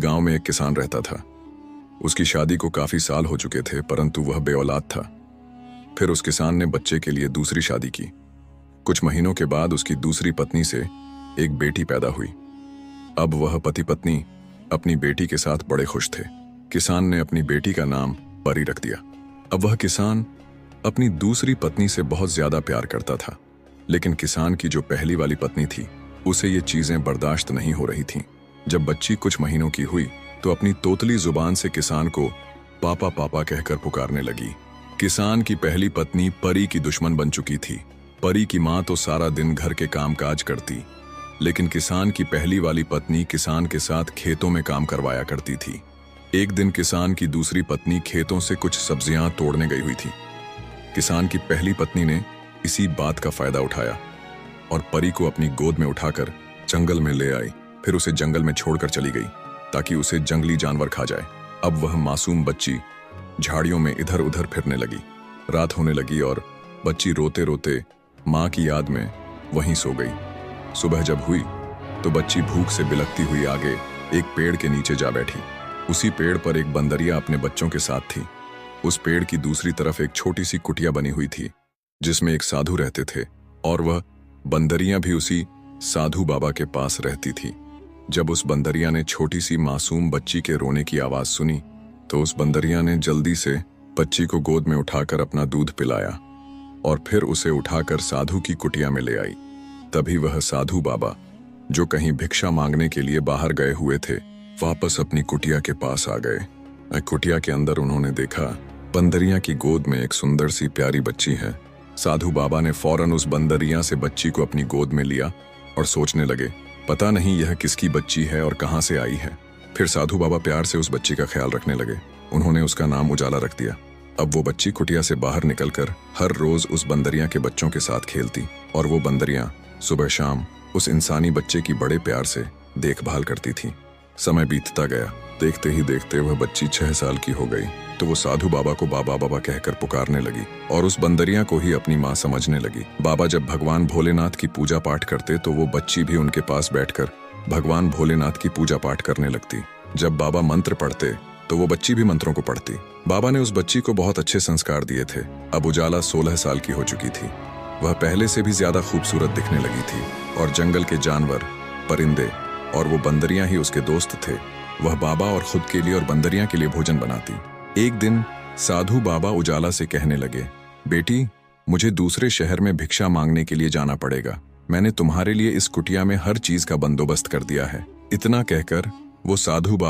गांव में एक किसान रहता था। उसकी शादी को काफी साल हो चुके थे, परंतु वह बेऔलाद था। फिर उस किसान ने बच्चे के लिए दूसरी शादी की। कुछ महीनों के बाद उसकी दूसरी पत्नी से एक बेटी पैदा हुई। अब वह पति पत्नी अपनी बेटी के साथ बड़े खुश थे। किसान ने अपनी बेटी का नाम परी रख दिया। अब वह किसान अपनी दूसरी पत्नी से बहुत ज्यादा प्यार करता था, लेकिन किसान की जो पहली वाली पत्नी थी उसे ये चीजें बर्दाश्त नहीं हो रही थीं। जब बच्ची कुछ महीनों की हुई तो अपनी तोतली जुबान से किसान को पापा पापा कहकर पुकारने लगी। किसान की पहली पत्नी परी की दुश्मन बन चुकी थी। परी की माँ तो सारा दिन घर के कामकाज करती, लेकिन किसान की पहली वाली पत्नी किसान के साथ खेतों में काम करवाया करती थी। एक दिन किसान की दूसरी पत्नी खेतों से कुछ सब्जियां तोड़ने गई हुई थी। किसान की पहली पत्नी ने इसी बात का फायदा उठाया और परी को अपनी गोद में उठाकर जंगल में ले आई। फिर उसे जंगल में छोड़कर चली गई ताकि उसे जंगली जानवर खा जाए। अब वह मासूम बच्ची झाड़ियों में इधर उधर फिरने लगी। रात होने लगी और बच्ची रोते रोते माँ की याद में वहीं सो गई। सुबह जब हुई तो बच्ची भूख से बिलखती हुई आगे एक पेड़ के नीचे जा बैठी। उसी पेड़ पर एक बंदरिया अपने बच्चों के साथ थी। उस पेड़ की दूसरी तरफ एक छोटी सी कुटिया बनी हुई थी जिसमें एक साधु रहते थे, और वह बंदरिया भी उसी साधु बाबा के पास रहती थी। जब उस बंदरिया ने छोटी सी मासूम बच्ची के रोने की आवाज सुनी तो उस बंदरिया ने जल्दी से बच्ची को गोद में उठाकर अपना दूध पिलाया और फिर उसे उठाकर साधु की कुटिया में ले आई। तभी वह साधु बाबा, जो कहीं भिक्षा मांगने के लिए बाहर गए हुए थे, वापस अपनी कुटिया के पास आ गए। कुटिया के अंदर उन्होंने देखा बंदरिया की गोद में एक सुंदर सी प्यारी बच्ची है। साधु बाबा ने फौरन उस बंदरिया से बच्ची को अपनी गोद में लिया और सोचने लगे, पता नहीं यह किसकी बच्ची है और कहां से आई है। फिर साधु बाबा प्यार से उस बच्ची का ख्याल रखने लगे। उन्होंने उसका नाम उजाला रख दिया। अब वो बच्ची कुटिया से बाहर निकलकर हर रोज उस बंदरिया के बच्चों के साथ खेलती और वो बंदरिया सुबह शाम उस इंसानी बच्चे की बड़े प्यार से देखभाल करती थी। समय बीतता गया। देखते ही देखते वह बच्ची 6 साल की हो गई तो वो साधु बाबा को बाबा बाबा कहकर पुकारने लगी और उस बंदरिया को ही अपनी माँ समझने लगी। बाबा जब भगवान भोलेनाथ की पूजा पाठ करते तो वो बच्ची भी उनके पास बैठकर भगवान भोलेनाथ की पूजा पाठ करने लगती। जब बाबा मंत्र पढ़ते तो वो बच्ची भी मंत्रों को पढ़ती। बाबा ने उस बच्ची को बहुत अच्छे संस्कार दिए थे। अब उजाला 16 साल की हो चुकी थी। वह पहले से भी ज्यादा खूबसूरत दिखने लगी थी और जंगल के जानवर, परिंदे और वो बंदरिया ही उसके दोस्त थे। वह बाबा और खुद के लिए और बंदरिया के लिए भोजन बनाती। एक दिन साधु बाबा उजाला से कहने लगे, बेटी, मुझे दूसरे शहर में भिक्षा मांगने के लिए जाना पड़ेगा। मैंने तुम्हारे लिए इस कुटिया में हर चीज का बंदोबस्त कर दिया है। इतना कहकर वो साधु बाबा